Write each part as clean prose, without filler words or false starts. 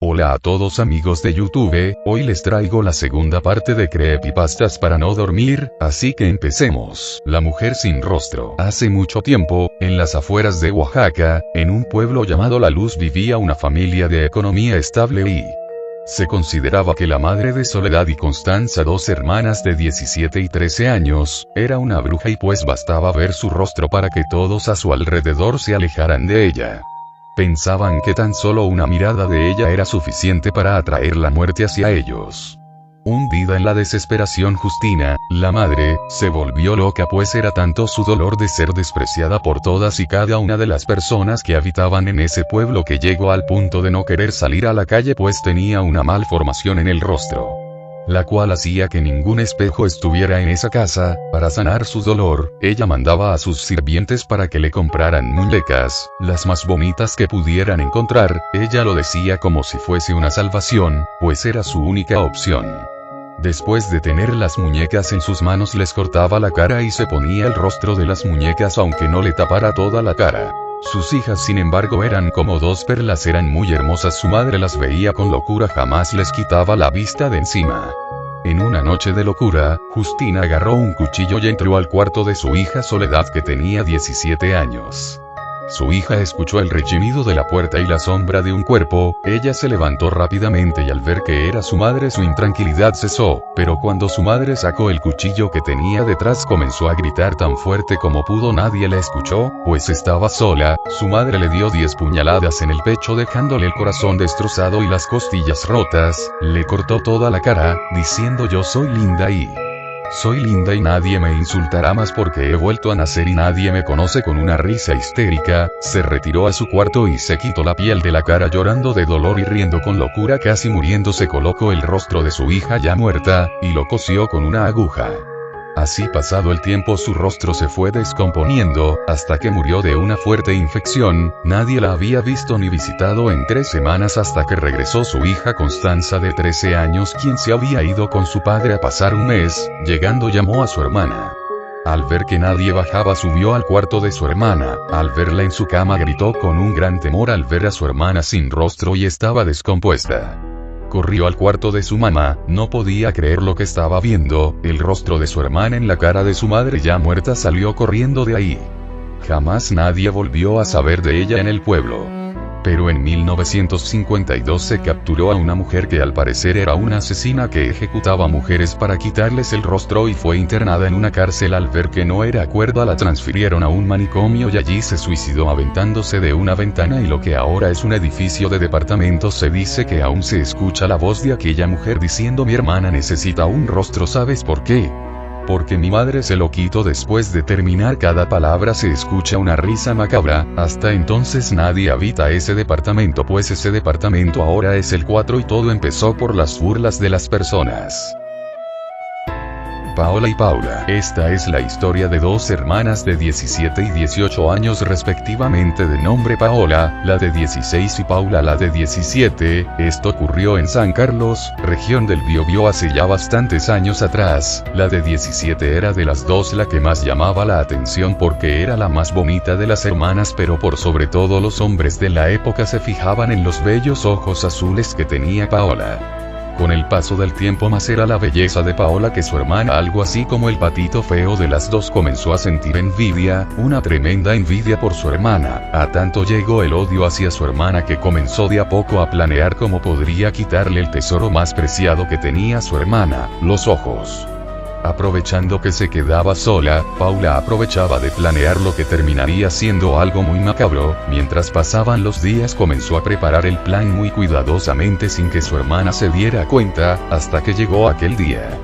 Hola a todos amigos de YouTube, hoy les traigo la segunda parte de Creepypastas para no dormir, así que empecemos. La mujer sin rostro. Hace mucho tiempo, en las afueras de Oaxaca, en un pueblo llamado La Luz vivía una familia de economía estable y se consideraba que la madre de Soledad y Constanza, dos hermanas de 17 y 13 años, era una bruja y pues bastaba ver su rostro para que todos a su alrededor se alejaran de ella. Pensaban que tan solo una mirada de ella era suficiente para atraer la muerte hacia ellos. Hundida en la desesperación, Justina, la madre, se volvió loca pues era tanto su dolor de ser despreciada por todas y cada una de las personas que habitaban en ese pueblo que llegó al punto de no querer salir a la calle pues tenía una malformación en el rostro, la cual hacía que ningún espejo estuviera en esa casa. Para sanar su dolor, ella mandaba a sus sirvientes para que le compraran muñecas, las más bonitas que pudieran encontrar. Ella lo decía como si fuese una salvación, pues era su única opción. Después de tener las muñecas en sus manos les cortaba la cara y se ponía el rostro de las muñecas aunque no le tapara toda la cara. Sus hijas sin embargo eran como dos perlas, eran muy hermosas, su madre las veía con locura, jamás les quitaba la vista de encima. En una noche de locura, Justina agarró un cuchillo y entró al cuarto de su hija Soledad que tenía 17 años. Su hija escuchó el rechinido de la puerta y la sombra de un cuerpo. Ella se levantó rápidamente y al ver que era su madre su intranquilidad cesó, pero cuando su madre sacó el cuchillo que tenía detrás comenzó a gritar tan fuerte como pudo. Nadie la escuchó, pues estaba sola. Su madre le dio 10 puñaladas en el pecho dejándole el corazón destrozado y las costillas rotas, le cortó toda la cara, diciendo yo soy linda y nadie me insultará más porque he vuelto a nacer y nadie me conoce. Con una risa histérica, se retiró a su cuarto y se quitó la piel de la cara llorando de dolor y riendo con locura. Casi muriendo se colocó el rostro de su hija ya muerta, y lo cosió con una aguja. Así pasado el tiempo su rostro se fue descomponiendo, hasta que murió de una fuerte infección. Nadie la había visto ni visitado en 3 semanas hasta que regresó su hija Constanza de 13 años quien se había ido con su padre a pasar un mes. Llegando llamó a su hermana. Al ver que nadie bajaba subió al cuarto de su hermana. Al verla en su cama gritó con un gran temor al ver a su hermana sin rostro y estaba descompuesta. Corrió al cuarto de su mamá, no podía creer lo que estaba viendo, el rostro de su hermana en la cara de su madre ya muerta. Salió corriendo de ahí. Jamás nadie volvió a saber de ella en el pueblo. Pero en 1952 se capturó a una mujer que al parecer era una asesina que ejecutaba mujeres para quitarles el rostro y fue internada en una cárcel. Al ver que no era cuerda la transfirieron a un manicomio y allí se suicidó aventándose de una ventana y lo que ahora es un edificio de departamentos. Se dice que aún se escucha la voz de aquella mujer diciendo mi hermana necesita un rostro. ¿Sabes por qué? Porque mi madre se lo quitó. Después de terminar cada palabra se escucha una risa macabra. Hasta entonces nadie habita ese departamento pues ese departamento ahora es el 4 y todo empezó por las burlas de las personas. Paola y Paula. Esta es la historia de dos hermanas de 17 y 18 años respectivamente, de nombre Paola, la de 16 y Paula, la de 17. Esto ocurrió en San Carlos, región del Biobío hace ya bastantes años atrás. La de 17 era de las dos la que más llamaba la atención porque era la más bonita de las hermanas, pero por sobre todo los hombres de la época se fijaban en los bellos ojos azules que tenía Paola. Con el paso del tiempo más era la belleza de Paola que su hermana, algo así como el patito feo de las dos. Comenzó a sentir envidia, una tremenda envidia por su hermana. A tanto llegó el odio hacia su hermana que comenzó de a poco a planear cómo podría quitarle el tesoro más preciado que tenía su hermana, los ojos. Aprovechando que se quedaba sola, Paula aprovechaba de planear lo que terminaría siendo algo muy macabro. Mientras pasaban los días comenzó a preparar el plan muy cuidadosamente sin que su hermana se diera cuenta, hasta que llegó aquel día.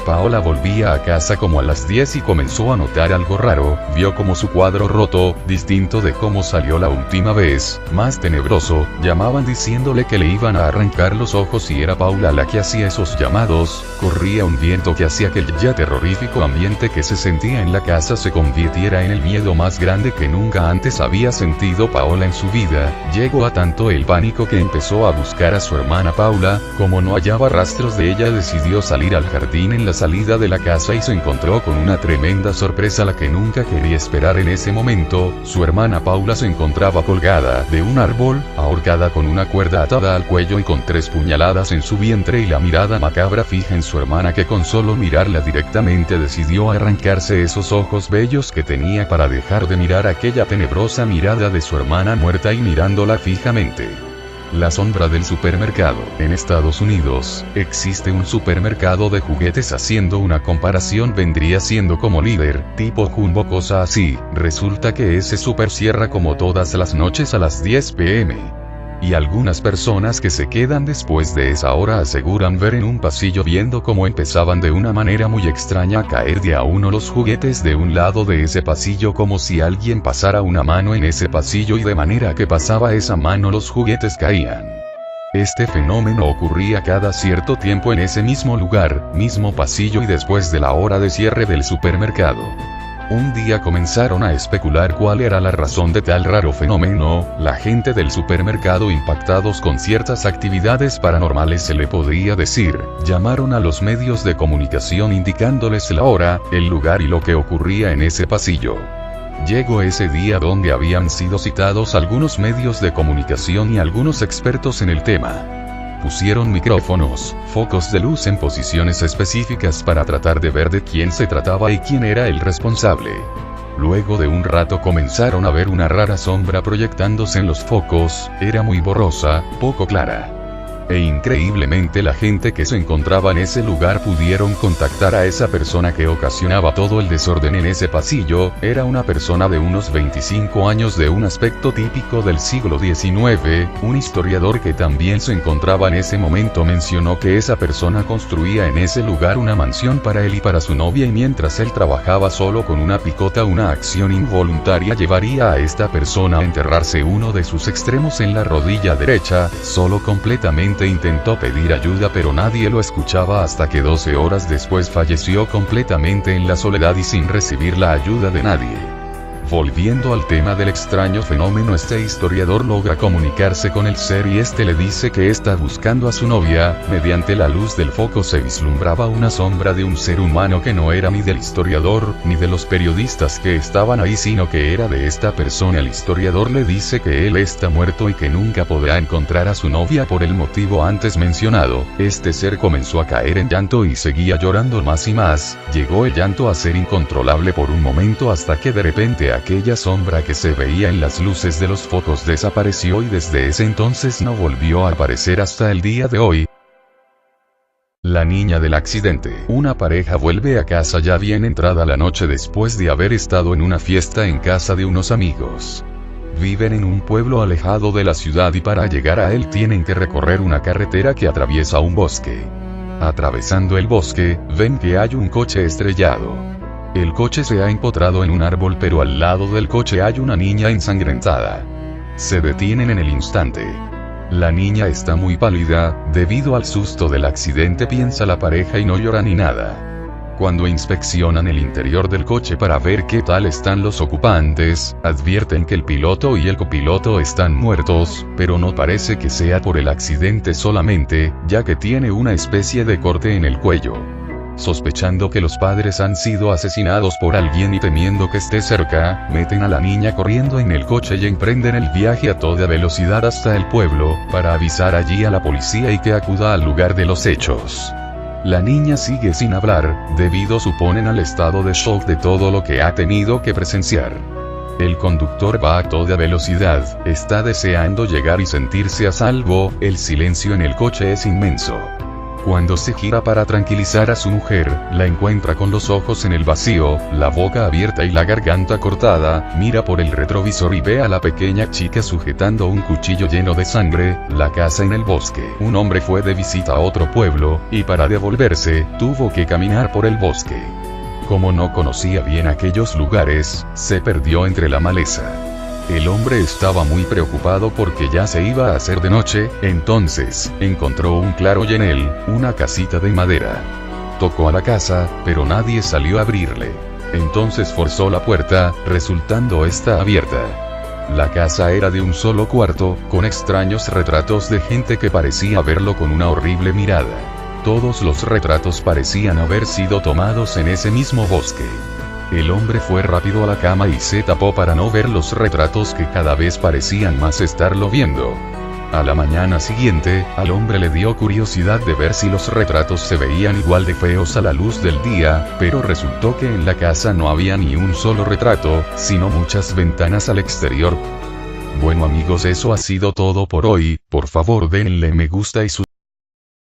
Paola volvía a casa como a las 10 y comenzó a notar algo raro. Vio como su cuadro roto, distinto de cómo salió la última vez, más tenebroso. Llamaban diciéndole que le iban a arrancar los ojos y era Paula la que hacía esos llamados. Corría un viento que hacía que el ya terrorífico ambiente que se sentía en la casa se convirtiera en el miedo más grande que nunca antes había sentido Paola en su vida. Llegó a tanto el pánico que empezó a buscar a su hermana Paula. Como no hallaba rastros de ella decidió salir al jardín en la la salida de la casa y se encontró con una tremenda sorpresa, la que nunca quería esperar. En ese momento, su hermana Paula se encontraba colgada de un árbol, ahorcada con una cuerda atada al cuello y con 3 puñaladas en su vientre y la mirada macabra fija en su hermana, que con solo mirarla directamente decidió arrancarse esos ojos bellos que tenía para dejar de mirar aquella tenebrosa mirada de su hermana muerta y mirándola fijamente. La sombra del supermercado. En Estados Unidos, existe un supermercado de juguetes. Haciendo una comparación, vendría siendo como Líder, tipo Jumbo, cosa así. Resulta que ese super cierra como todas las noches a las 10 p.m. Y algunas personas que se quedan después de esa hora aseguran ver en un pasillo, viendo cómo empezaban de una manera muy extraña a caer de a uno los juguetes de un lado de ese pasillo, como si alguien pasara una mano en ese pasillo y de manera que pasaba esa mano los juguetes caían. Este fenómeno ocurría cada cierto tiempo en ese mismo lugar, mismo pasillo y después de la hora de cierre del supermercado. Un día comenzaron a especular cuál era la razón de tal raro fenómeno. La gente del supermercado, impactados con ciertas actividades paranormales, se le podría decir, llamaron a los medios de comunicación indicándoles la hora, el lugar y lo que ocurría en ese pasillo. Llegó ese día donde habían sido citados algunos medios de comunicación y algunos expertos en el tema. Pusieron micrófonos, focos de luz en posiciones específicas para tratar de ver de quién se trataba y quién era el responsable. Luego de un rato comenzaron a ver una rara sombra proyectándose en los focos. Era muy borrosa, poco clara. E increíblemente la gente que se encontraba en ese lugar pudieron contactar a esa persona que ocasionaba todo el desorden en ese pasillo. Era una persona de unos 25 años, de un aspecto típico del siglo XIX. Un historiador que también se encontraba en ese momento mencionó que esa persona construía en ese lugar una mansión para él y para su novia, y mientras él trabajaba solo con una picota, una acción involuntaria llevaría a esta persona a enterrarse uno de sus extremos en la rodilla derecha. Solo completamente intentó pedir ayuda, pero nadie lo escuchaba, hasta que 12 horas después falleció completamente en la soledad y sin recibir la ayuda de nadie. Volviendo al tema del extraño fenómeno, este historiador logra comunicarse con el ser y este le dice que está buscando a su novia. Mediante la luz del foco se vislumbraba una sombra de un ser humano que no era ni del historiador, ni de los periodistas que estaban ahí, sino que era de esta persona. El historiador le dice que él está muerto y que nunca podrá encontrar a su novia por el motivo antes mencionado. Este ser comenzó a caer en llanto y seguía llorando más y más. Llegó el llanto a ser incontrolable por un momento, hasta que de repente aquella sombra que se veía en las luces de los focos desapareció y desde ese entonces no volvió a aparecer hasta el día de hoy. La niña del accidente. Una pareja vuelve a casa ya bien entrada la noche después de haber estado en una fiesta en casa de unos amigos. Viven en un pueblo alejado de la ciudad y para llegar a él tienen que recorrer una carretera que atraviesa un bosque. Atravesando el bosque, ven que hay un coche estrellado. El coche se ha empotrado en un árbol, pero al lado del coche hay una niña ensangrentada. Se detienen en el instante. La niña está muy pálida, debido al susto del accidente, piensa la pareja, y no llora ni nada. Cuando inspeccionan el interior del coche para ver qué tal están los ocupantes, advierten que el piloto y el copiloto están muertos, pero no parece que sea por el accidente solamente, ya que tiene una especie de corte en el cuello. Sospechando que los padres han sido asesinados por alguien y temiendo que esté cerca, meten a la niña corriendo en el coche y emprenden el viaje a toda velocidad hasta el pueblo, para avisar allí a la policía y que acuda al lugar de los hechos. La niña sigue sin hablar, debido suponen al estado de shock de todo lo que ha tenido que presenciar. El conductor va a toda velocidad, está deseando llegar y sentirse a salvo. El silencio en el coche es inmenso. Cuando se gira para tranquilizar a su mujer, la encuentra con los ojos en el vacío, la boca abierta y la garganta cortada. Mira por el retrovisor y ve a la pequeña chica sujetando un cuchillo lleno de sangre. La casa en el bosque. Un hombre fue de visita a otro pueblo, y para devolverse, tuvo que caminar por el bosque. Como no conocía bien aquellos lugares, se perdió entre la maleza. El hombre estaba muy preocupado porque ya se iba a hacer de noche. Entonces, encontró un claro y en él, una casita de madera. Tocó a la casa, pero nadie salió a abrirle. Entonces forzó la puerta, resultando esta abierta. La casa era de un solo cuarto, con extraños retratos de gente que parecía verlo con una horrible mirada. Todos los retratos parecían haber sido tomados en ese mismo bosque. El hombre fue rápido a la cama y se tapó para no ver los retratos que cada vez parecían más estarlo viendo. A la mañana siguiente, al hombre le dio curiosidad de ver si los retratos se veían igual de feos a la luz del día, pero resultó que en la casa no había ni un solo retrato, sino muchas ventanas al exterior. Bueno amigos, eso ha sido todo por hoy. Por favor denle me gusta y